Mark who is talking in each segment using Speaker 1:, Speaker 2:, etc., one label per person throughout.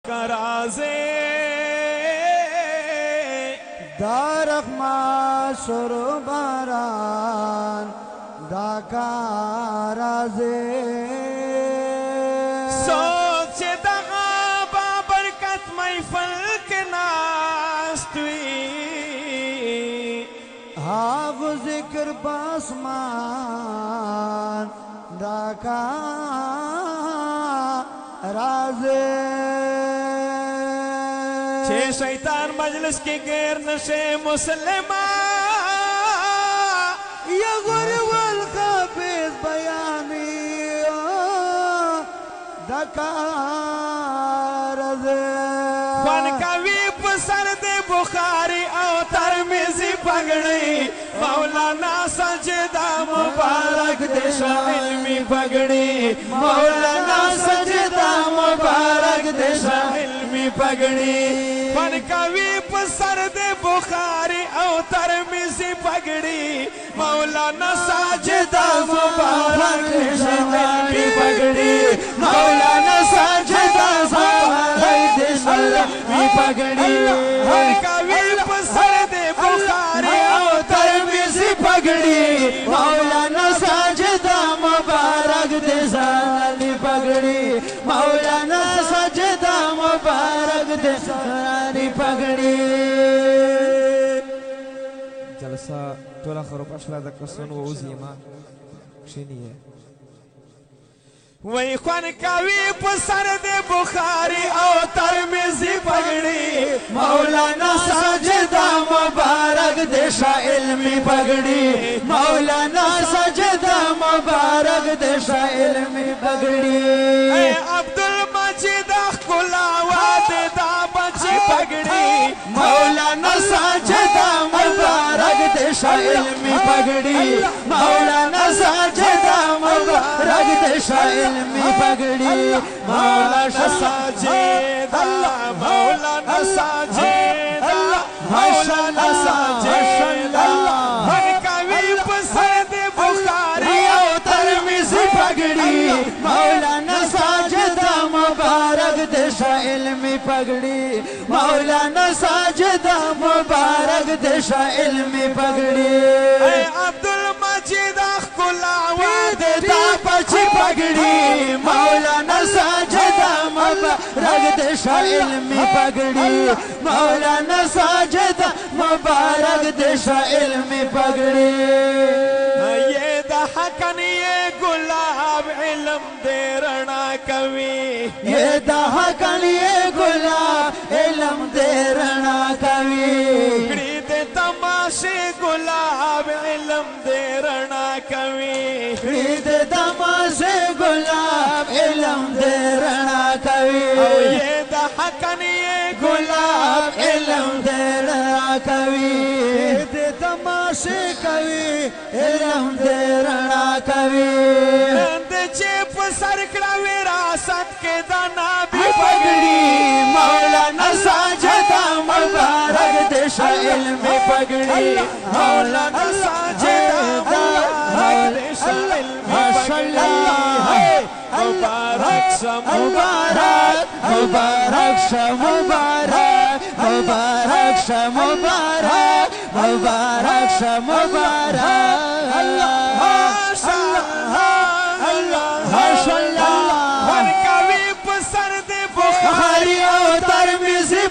Speaker 1: कराजे
Speaker 2: दारखमा शुरू बारान दाकाराजे
Speaker 1: सोच दगा बाबरकत महफल के नास्तुई
Speaker 2: हाव जिक्र बासमान दाकाराजे
Speaker 1: छे शैतान मजलिस के गैर नशे मुसलमान
Speaker 2: या गुरवल काबिज बयानी दकाराजे
Speaker 1: फन कवी पसर दे बुखारी और तरमिजी पगड़ी मौलाना सजदा मुबारक देशा इल्मी पगड़ी मौलाना सजदा मुबारक देशा इल्मी पगड़ी फन कवी पसर दे बुखारी और तरमिजी पगड़ी मौलाना सजदा मुबारक देशा इल्मी पगड़ी मौलाना सजदा मुबारक देशा इल्मी पगड़ी फन कवी पसर दे बुखारी और तरमिजी पगड़ी
Speaker 2: मौलाना सजदा मुबारक देसानी पगड़ी मौलाना सजदा मुबारक देसानी पगड़ी
Speaker 3: जलसा टोला खरो पछला द कसनो ओजीमा شنیه
Speaker 1: वही खुन कवी पसर दे बुखारी और तरमिजी पगड़ी
Speaker 2: मौलाना सजदा मुबारक देशा इल्मी पगड़ी मौलाना सजदा मुबारक देशा इल्मी पगड़ी
Speaker 1: अब्दुल मजीद खुलावाद दा बची पगड़ी
Speaker 2: मौलाना सजदा मुबारक देशा इल्मी पगड़ी मौलाना सजदा मुबारक देशा इल्मी पगड़ी
Speaker 1: मौलाना साजिदा मौलाना साजिदा मौलाना साजिदा हर कवी पसर दे बुखारी और तरमिजी पगड़ी
Speaker 2: मौलाना सजदा मुबारक देशा इल्मी पगड़ी मौलाना सजदा मुबारक देशा इल्मी पगड़ी
Speaker 1: अब्दुल मजीद खुलावाद
Speaker 2: दा बची पगड़ी मौलाना सजदा मुबारक देशा इल्मी पगड़ी मौलाना सजदा मुबारक देशा इल्मी पगड़ी
Speaker 1: ये दहकन ये गुलाब इल्म दे रणा कवि
Speaker 2: ये दहकन ये गुलाब इल्म दे रणा कवि
Speaker 1: दे तमाशे गुलाब इल्म दे रणा कवि
Speaker 2: ईद तमाशे गुलाब इल्म दे रणा कवि
Speaker 1: ये दहकन ये
Speaker 2: गुलाब इल्म दे रणा कवि ईद तमाशे कवि इल्म दे रणा कवि
Speaker 1: नंद चेप सरकड़ा विरासत के दाना भी
Speaker 2: पगड़ी मौलाना सजदा मुबारक देशा इल्मी पगड़ी मौलाना सजदा मुबारक देशा इल्मी पगड़ी
Speaker 1: मुबारक
Speaker 2: मुबारक मुबारक मुबारक मुबारक मुबारक मुबारक मुबारक अल्लाह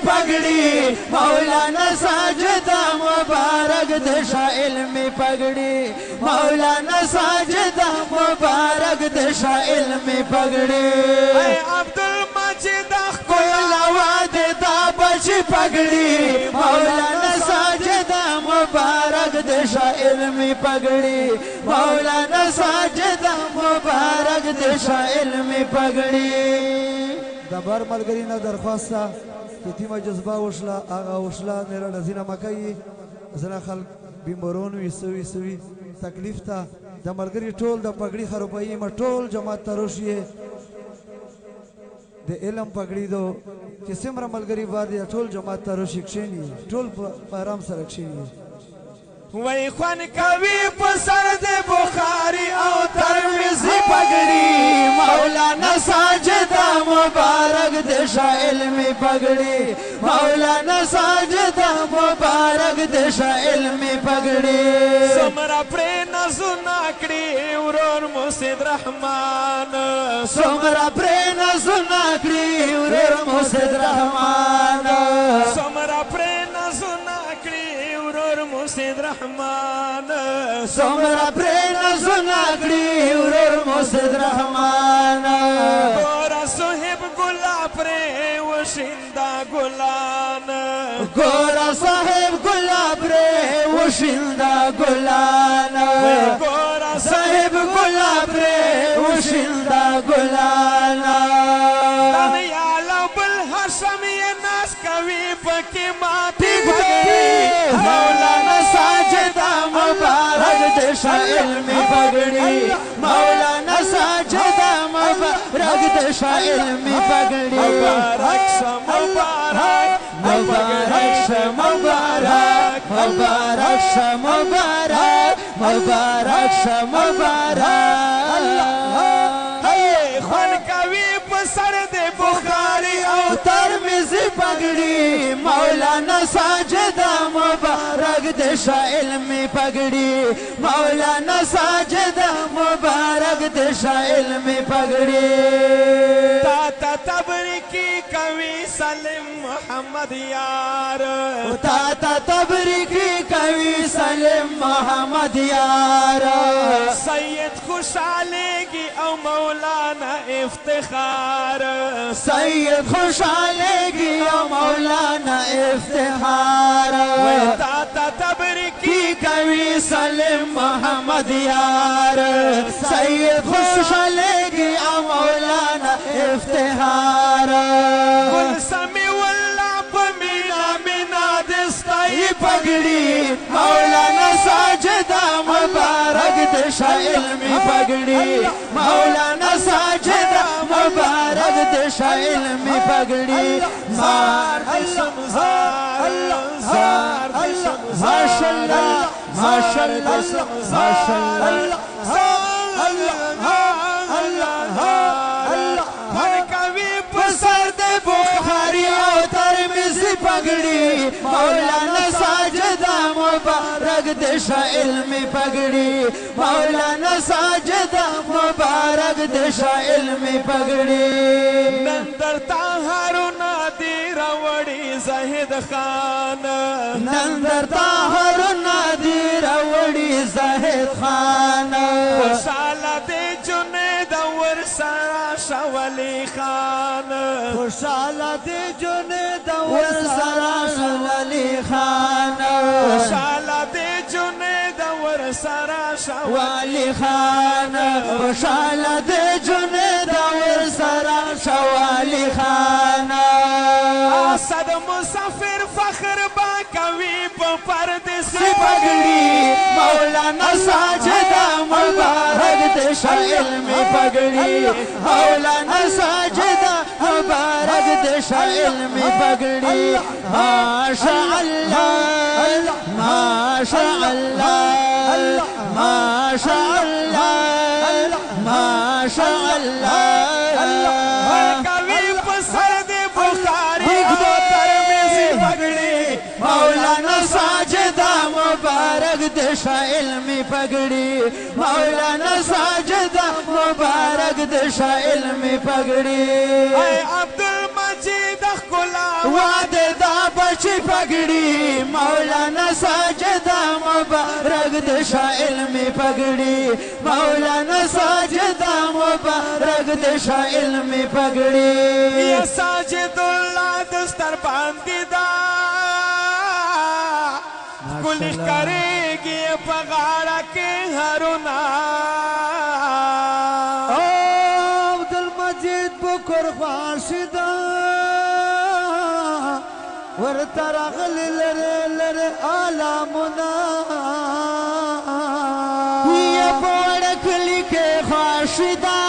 Speaker 2: पगड़ी मौलाना सजदा मुबारक देशा इल्मी पगड़ी मौलाना सजदा मुबारक देशा इल्मी पगड़ी
Speaker 1: अब्दुल मजीद
Speaker 2: खुलावाद दा बची पगड़ी मौलाना सजदा मुबारक देशा इल्मी पगड़ी मौलाना सजदा मुबारक देशा इल्मी पगड़ी दबर मलगरी ना दरख्वास्त یتیمه جذبه وشله هغه وشله نیره ډزینه مه کوي ځینې خلک بیمارون وي سوي تکلیف ته د ملګري ټول د پګړي خروپایي ما ټول جماعت ته روشیې د علم پګړي دو چې څومره ملګري باندې ټول جماعت ته روشي کښېني ټول په آرام سره کښېني
Speaker 1: وی خوان کوي په سر د بخاري او تر
Speaker 2: ترمذی پگڑی مولانا ساجدہ مبارک دشا علمی پگڑی مولانا ساجدہ مبارک دشا علمی پگڑی
Speaker 1: سمرا پرینا سنا کړي ورور مسید رحمان
Speaker 2: سمرا پرینا سنا کړي ورور مسید رحمان
Speaker 1: سمرا پرینا سنا کړي ورور مسید رحمان
Speaker 2: سمرا پرینا سنا کړي ورور مسید رحمان
Speaker 1: ګورا صاحب ګلا پرې وشیندا ګلان
Speaker 2: ګورا صاحب ګلاب رے وشیندا ګلان
Speaker 1: ګورا
Speaker 2: صاحب ګلاب رے وشیندا ګلان
Speaker 1: دنیا لو بل حشم یې ناس کوي پکې ماتې پګړي
Speaker 2: مولانا ساجدہ مبارک دشا علمی پگڑی مولانا ساجدہ مبارک دشا علمی پگڑی
Speaker 1: مبارک شه مبارک
Speaker 2: مبارک شه مبارک مبارک شه مبارک مبارک شه مبارک
Speaker 1: خوان کوي په سر د بخاري او
Speaker 2: ترمذی پگڑی مولانا ساجدہ مبارک دشا علمی پگڑی مولانا ساجدہ مبارک دشا علمی پگڑی
Speaker 1: تا تبریکی کوي سلیم محمد یار
Speaker 2: تا تبریکی کوي سلیم محمد یار
Speaker 1: سید خوشالېږي او مولانا افتخار
Speaker 2: سید خوشالېږي او مولانا افتخار
Speaker 1: تا تبریکی
Speaker 2: کی کوي سلیم محمد یار سید خوشالېږي او مولانا افتخار
Speaker 1: گل سمی والله په مینا مینا دستای
Speaker 2: پگڑی مولانا ساجدہ مبارک دشا علمی پگڑی مولانا ساجدہ مبارک دشا علمی پگڑی
Speaker 1: زار دشم زار زار دشم
Speaker 2: ماشاءاللہ ماشاءاللہ ماشاءاللہ پگڑی مولانا ساجدہ مبارک دشا علمی پگڑی مولانا ساجدہ مبارک دشا علمی پگڑی
Speaker 1: نندر طاهرنا دی راوړي زاهد خان
Speaker 2: نندر طاهرنا دی راوړي زاهد خان
Speaker 1: خوشاله دی جنید ورسره شولی خان
Speaker 2: خوشاله دی جنید ورسره شولی خان
Speaker 1: خوشاله دی جنید ورسره
Speaker 2: شولی خان خوشاله دی جنید ورسره شولی خان
Speaker 1: اسد مسافر فخر با کوي په پردیسی
Speaker 2: پگڑی مولانا ساجدہ مبارک دشا علمی پگڑی مولانا ساجدہ مبارک دشا علمی پگڑی ماشاء اللہ ماشاء اللہ ماشاء اللہ ماشاء اللہ مولانا ساجدہ مبارک دشا علمی پگڑی مولانا ساجدہ مبارک دشا علمی پگڑی
Speaker 1: اے عبدالمجید خلا
Speaker 2: وعدے دا بچی پگڑی مولانا ساجدہ مبارک دشا علمی پگڑی مولانا ساجدہ مبارک دشا علمی پگڑی
Speaker 1: یا ساجد اللہ دستر باندی دا گلش کرے گی پغاڑا کے ہرونا
Speaker 2: عبدالمجید بکر خاشدہ ورطرغل لرے لرے آلامنا یہ بوڑک لکے خاشدہ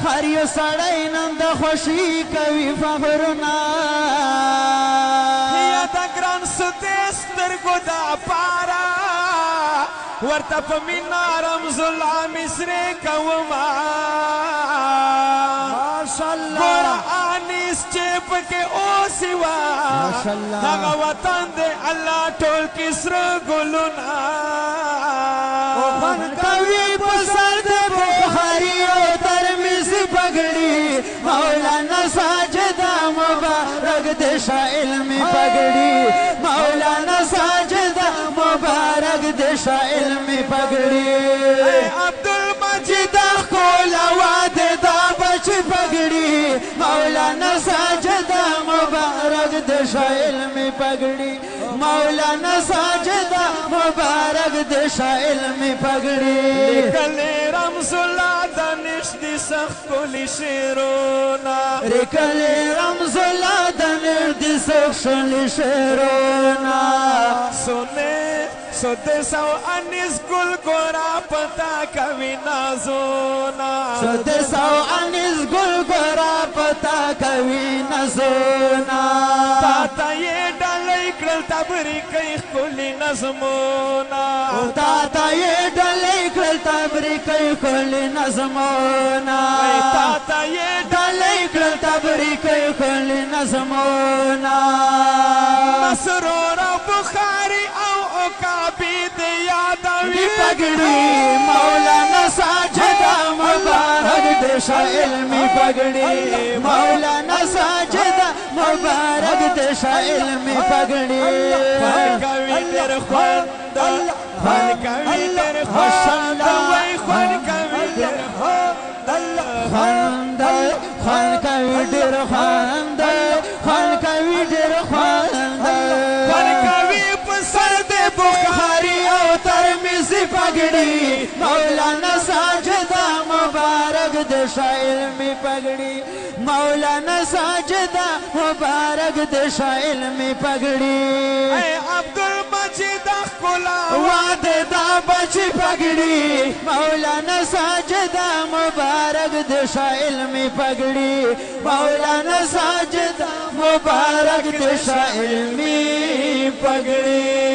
Speaker 2: ہر یو سڑائی نند خوشی کوي فخرنا
Speaker 1: یا دا گران ستستر گو دا پارا ورته په مینا رمز الله مصری کوما
Speaker 2: ماشاءالله
Speaker 1: ګور انیس چې پکې اوسي وا
Speaker 2: ماشاءالله
Speaker 1: هغه وطن دې الله ټول کسر ګلونا
Speaker 2: فن کوي په سر د بخاري او ترمذی پګړي مولانا ساجدہ مبارک دې شائل می پګړي مولانا ساجدہ مبارک دې شائل می پګړي عبدالمجید کولا واده دا بچ پګړي مولانا ساجدہ مبارک دې شائل می پګړي مولانا ساجدہ مبارک دې شائل می پګړي
Speaker 1: کله رمز الله دانش دي سخت کولی شیرونا
Speaker 2: رکلی رمز الله دانش دي سخت کولی شیرونا
Speaker 1: سونه سوده سو انیس گل گورا پتا کوي نازونا
Speaker 2: سوده سو انیس گل گورا پتا کوي نازونا
Speaker 1: تا تا یې ډلې کړل تبریکې خولي نظمونا
Speaker 2: تا تا یې ډلې کړل تبریکې خولي نظمونا تا تا یې ډلې کړل تبریکې خولي نظمونا
Speaker 1: مسرور بخاری او عقابی دې یادوي
Speaker 2: پګړي مولانا ساجدہ مبارک دې شائل می پګړي مولانا ساجدہ مبارک دې شائل می پګړي
Speaker 1: فن کوي در خوند فن کوي در خوند وای فن کوي در
Speaker 2: خوند خان کوي ډېر خوند خان کوي ډېر خوند
Speaker 1: فن کوي په سر د بخاری
Speaker 2: او ترمذی پګړي مولانا ساجدہ مبارک دې شائل می پګړي مولانا ساجدہ مبارک دې شائل می پګړي
Speaker 1: اے عبدالمجید خلا
Speaker 2: واده دا بچ پګړي مولانا ساجدہ مبارک دې شائل می پګړي مولانا ساجدہ مبارک دې شائل می پګړي